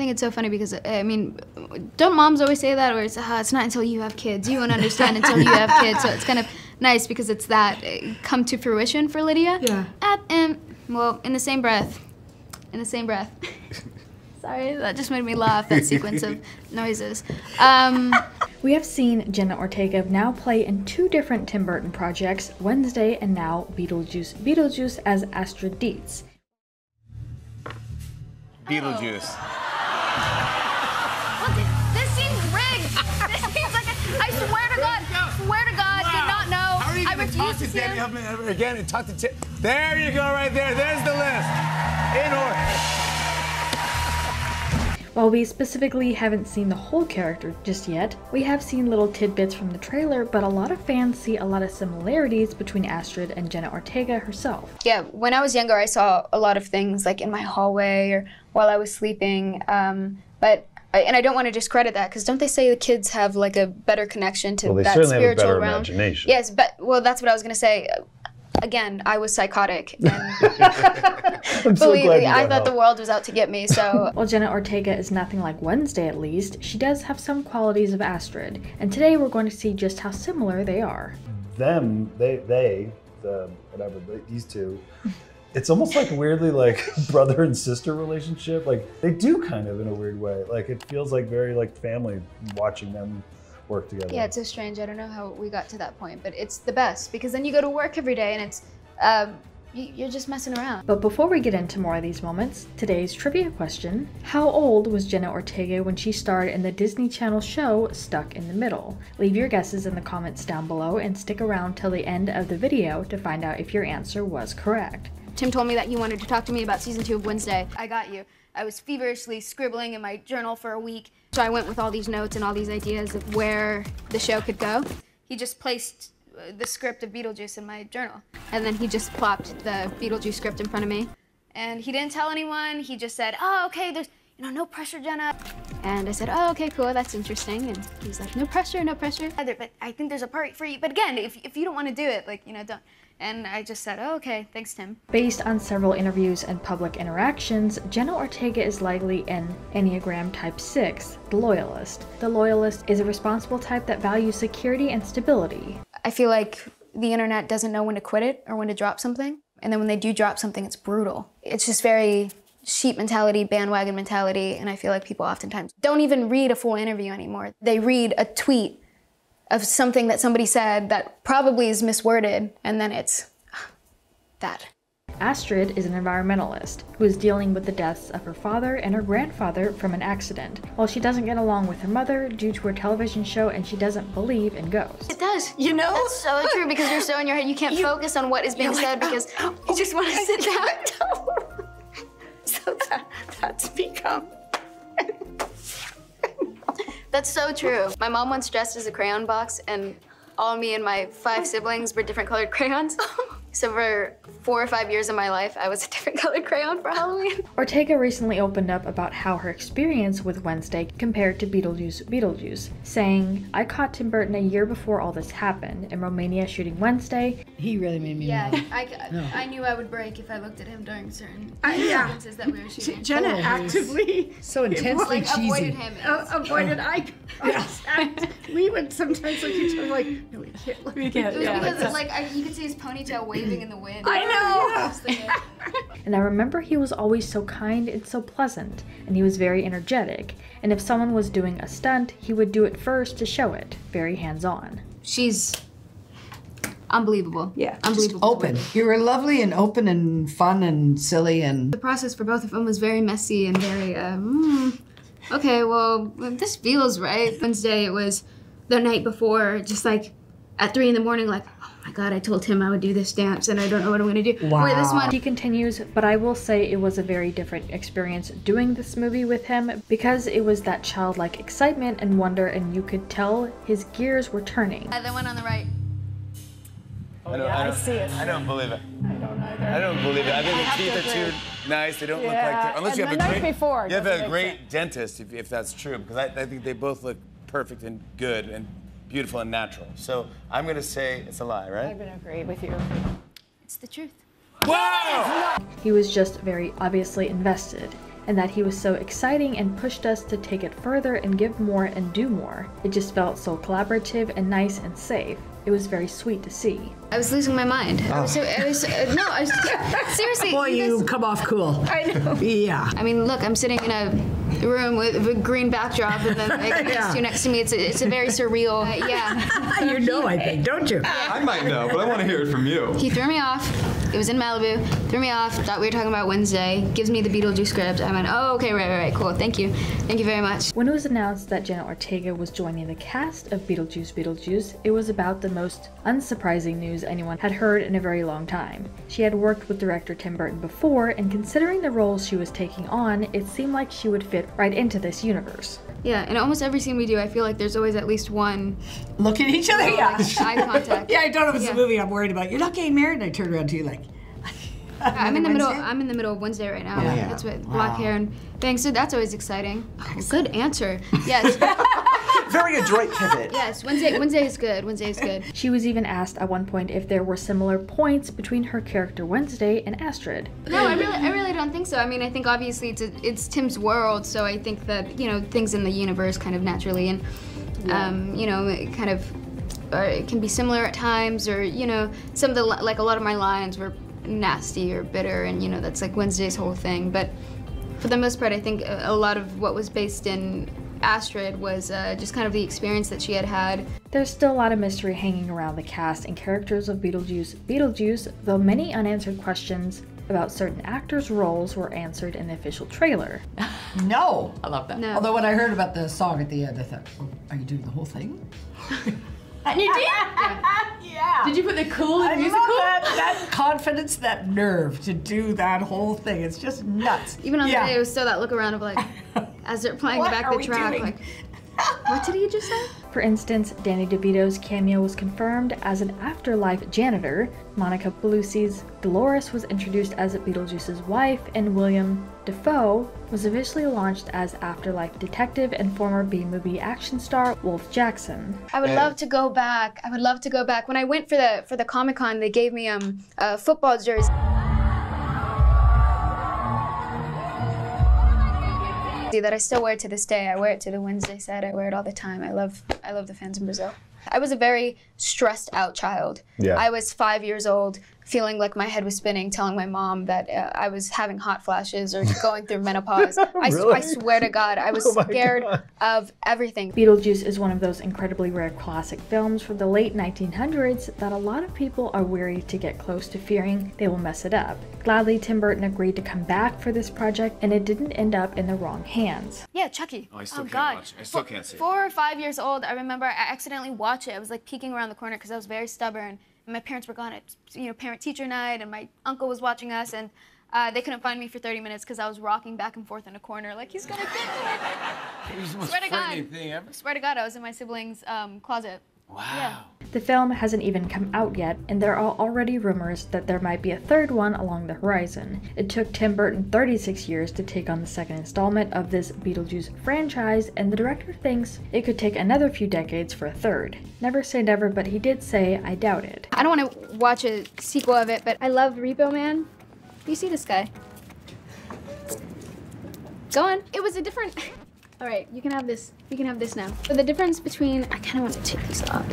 think it's so funny because, I mean, don't moms always say that? Or it's not until you have kids. You won't understand until you have kids. So it's kind of nice because it's that come to fruition for Lydia. Yeah. Well, in the same breath. Sorry, that just made me laugh, that sequence of noises. We have seen Jenna Ortega now play in 2 different Tim Burton projects, Wednesday and now Beetlejuice. Beetlejuice as Astrid Dietz. Beetlejuice. This seems rigged. This seems like I swear to God, wow. Did not know. How are you going to talk to Danny Elfman ever again and talk to Tim? There you go, right there. There's the list. In order. While we specifically haven't seen the whole character just yet, we have seen little tidbits from the trailer, but a lot of fans see a lot of similarities between Astrid and Jenna Ortega herself. Yeah, when I was younger, I saw a lot of things like in my hallway or while I was sleeping, and I don't want to discredit that, because don't they say the kids have like a better connection to that spiritual realm? Well, they certainly have a better imagination. Yes, but, well, that's what I was going to say. Again, I was psychotic, and believe me, I thought the world was out to get me, so. While Jenna Ortega is nothing like Wednesday at least, she does have some qualities of Astrid, and today we're going to see just how similar they are. These two, it's almost like weirdly like brother and sister relationship. Like they do kind of in a weird way. Like it feels like very like family watching them work together. Yeah, it's so strange. I don't know how we got to that point, but it's the best because then you go to work every day and it's, you're just messing around. But before we get into more of these moments, today's trivia question: how old was Jenna Ortega when she starred in the Disney Channel show Stuck in the Middle? Leave your guesses in the comments down below and stick around till the end of the video to find out if your answer was correct. Tim told me that you wanted to talk to me about season 2 of Wednesday. I got you. I was feverishly scribbling in my journal for a week. So I went with all these notes and all these ideas of where the show could go. He just placed the script of Beetlejuice in my journal. And then he just plopped the Beetlejuice script in front of me. And he didn't tell anyone. He just said, oh, okay, there's, no pressure, Jenna. And I said, oh, okay, cool, that's interesting. And he's like, no pressure, no pressure. But I think there's a part for you. But again, if you don't want to do it, don't. And I just said, oh, okay, thanks, Tim. Based on several interviews and public interactions, Jenna Ortega is likely an Enneagram Type 6, the Loyalist. The Loyalist is a responsible type that values security and stability. I feel like the internet doesn't know when to quit it or when to drop something. And then when they do drop something, it's brutal. It's just very sheep mentality, bandwagon mentality, and I feel like people oftentimes don't even read a full interview anymore. They read a tweet of something that somebody said that probably is misworded, and then it's that. Astrid is an environmentalist who is dealing with the deaths of her father and her grandfather from an accident. While she doesn't get along with her mother due to her television show and she doesn't believe in ghosts. It does. You know? That's so true because you're so in your head, you can't focus on what is being said because you just want to sit down. So that's become... That's so true. My mom once dressed as a crayon box and all me and my 5 siblings were different colored crayons. So for 4 or 5 years of my life, I was a different colored crayon for Halloween. Ortega recently opened up about how her experience with Wednesday compared to Beetlejuice, saying, I caught Tim Burton a year before all this happened in Romania shooting Wednesday. He really made me mad. No. I knew I would break if I looked at him during certain sequences that we were shooting. Jenna actively so intensely cheesy. Avoided him. Avoided eye contact. We would sometimes look at each other like, no, we can't look. It was because you could see his ponytail waving in the wind. I know. And I remember he was always so kind and so pleasant, and he was very energetic. And if someone was doing a stunt, he would do it first to show it. Very hands-on. She's unbelievable. Yeah. Just Unbelievable. open. You were lovely and open and fun and silly and... The process for both of them was very messy and very, okay, well, this feels right. Wednesday, it was the night before, just like at 3 in the morning, like, oh my God, I told him I would do this dance and I don't know what I'm gonna do. Wow. Where this one. She continues, but I will say it was a very different experience doing this movie with him because it was that childlike excitement and wonder, and you could tell his gears were turning. The one on the right. I see it. I don't believe it. I don't either. I don't believe it. I think the teeth are too nice. They don't look like they're... Unless you have a great dentist, if that's true, because I think they both look perfect and good and beautiful and natural. So I'm going to say it's a lie, right? I'm going to agree with you. It's the truth. Wow! He was just very obviously invested, and that he was so exciting and pushed us to take it further and give more and do more. It just felt so collaborative and nice and safe. It was very sweet to see. I was losing my mind. Seriously. Boy, you come off cool. I know. Yeah. I mean, look, I'm sitting in a room with a green backdrop and then next to me. It's a very surreal, You know, I think, don't you? I might know, but I want to hear it from you. He threw me off. It was in Malibu. Threw me off. Thought we were talking about Wednesday. Gives me the Beetlejuice script. I went, oh, okay, right, cool. Thank you. Thank you very much. When it was announced that Jenna Ortega was joining the cast of Beetlejuice, it was about the most unsurprising news anyone had heard in a very long time. She had worked with director Tim Burton before, and considering the roles she was taking on, it seemed like she would fit right into this universe. Yeah, in almost every scene we do, I feel like there's always at least one Look at each other, yeah. eye contact. Yeah, I don't know if it's the movie I'm worried about. You're not getting married, and I turned around to you like. I'm in the middle. I'm in the middle of Wednesday right now. Yeah. That's what black hair and bangs. So that's always exciting. Good answer. Yes. Very adroit pivot. Yes. Wednesday is good. Wednesday is good. She was even asked at one point if there were similar points between her character Wednesday and Astrid. No, I really don't think so. I mean, I think obviously it's Tim's world, so I think that things in the universe kind of naturally and it kind of it can be similar at times, or some of the like a lot of my lines were nasty or bitter, and that's like Wednesday's whole thing. But for the most part, I think a lot of what was based in Astrid was just kind of the experience that she had had. There's still a lot of mystery hanging around the cast and characters of Beetlejuice, though many unanswered questions about certain actors' roles were answered in the official trailer. No. I love that. No. Although when I heard about the song at the end, I thought, oh, are you doing the whole thing? And you did? Yeah. Did you put the cool in the musical? That confidence, that nerve to do that whole thing. It's just nuts. Even on the day, it was still that look around of like, as they're playing What back are the we track, doing? like, what did he just say? For instance, Danny DeVito's cameo was confirmed as an afterlife janitor, Monica Bellucci's Dolores was introduced as Beetlejuice's wife, and William Dafoe was officially launched as afterlife detective and former B-movie action star Wolf Jackson. I would love to go back. I would love to go back. When I went for the Comic-Con, they gave me a football jersey. That I still wear to this day. I wear it to the Wednesday set. I wear it all the time. I love the fans in Brazil. I was a very stressed out child. Yeah. I was 5 years old, feeling like my head was spinning, telling my mom that I was having hot flashes or going through menopause. Really? I swear to God, I was scared of everything. Beetlejuice is one of those incredibly rare classic films from the late 1900s that a lot of people are wary to get close to, fearing they will mess it up. Gladly, Tim Burton agreed to come back for this project, and it didn't end up in the wrong hands. Yeah, Chucky. Oh, I still can't God. watch it. I still can't see it. 4 or 5 years old, I remember I accidentally watched it. I was like peeking around the corner because I was very stubborn. And my parents were gone at parent-teacher night, and my uncle was watching us, and they couldn't find me for 30 minutes because I was rocking back and forth in a corner like, he's gonna get me. It was the most Swear to God. frightening thing ever. Swear to God, I was in my sibling's closet. Wow. Yeah. The film hasn't even come out yet, and there are already rumors that there might be a third one along the horizon. It took Tim Burton 36 years to take on the second installment of this Beetlejuice franchise, and the director thinks it could take another few decades for a third. Never say never, but he did say, I doubt it. I don't want to watch a sequel of it, but I love Repo Man. You see this guy? Go on. It was a different... All right, you can have this. You can have this now. But the difference between... I kind of want to take these off.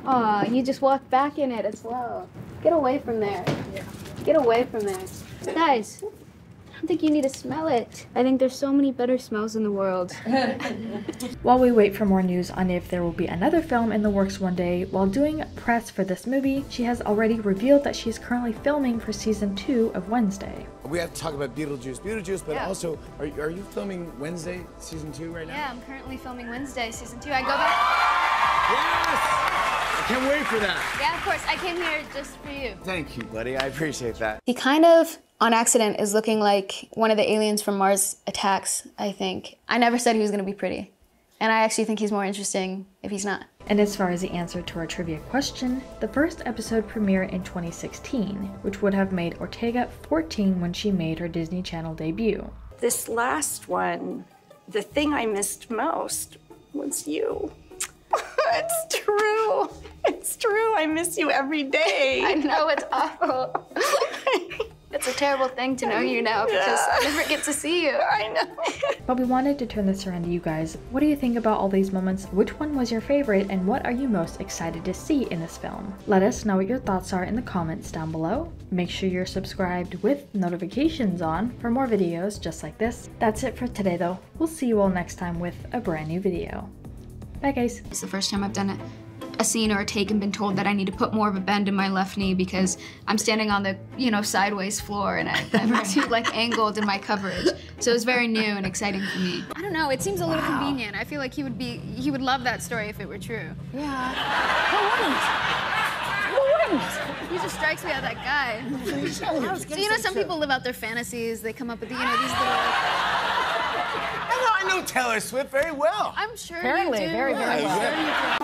Aw, you just walked back in it. It's low. Get away from there. Get away from there. Guys, I don't think you need to smell it. I think there's so many better smells in the world. While we wait for more news on if there will be another film in the works one day, while doing press for this movie, she has already revealed that she's currently filming for season 2 of Wednesday. We have to talk about Beetlejuice, but Yeah. also, are you filming Wednesday season 2 right now? Yeah, I'm currently filming Wednesday season 2. I go back... Yes! I can't wait for that. Yeah, of course. I came here just for you. Thank you, buddy. I appreciate that. He kind of, on accident, is looking like one of the aliens from Mars Attacks, I think. I never said he was going to be pretty. And I actually think he's more interesting if he's not. And as far as the answer to our trivia question, the first episode premiered in 2016, which would have made Ortega 14 when she made her Disney Channel debut. This last one, the thing I missed most was you. It's true. It's true. I miss you every day. I know, it's awful. It's a terrible thing to know you now because I never get to see you. I know. But we wanted to turn this around to you guys. What do you think about all these moments? Which one was your favorite, and what are you most excited to see in this film? Let us know what your thoughts are in the comments down below. Make sure you're subscribed with notifications on for more videos just like this. That's it for today though. We'll see you all next time with a brand new video. Bye guys. It's the first time I've done a scene or a take and been told that I need to put more of a bend in my left knee because I'm standing on the, sideways floor and I'm too angled in my coverage. So it was very new and exciting for me. I don't know, it seems a little convenient. I feel like he would love that story if it were true. Yeah. Who wouldn't? He just strikes me as that guy. So some people live out their fantasies. They come up with these little. I know Taylor Swift very well. I'm sure Apparently, you do. very, very well.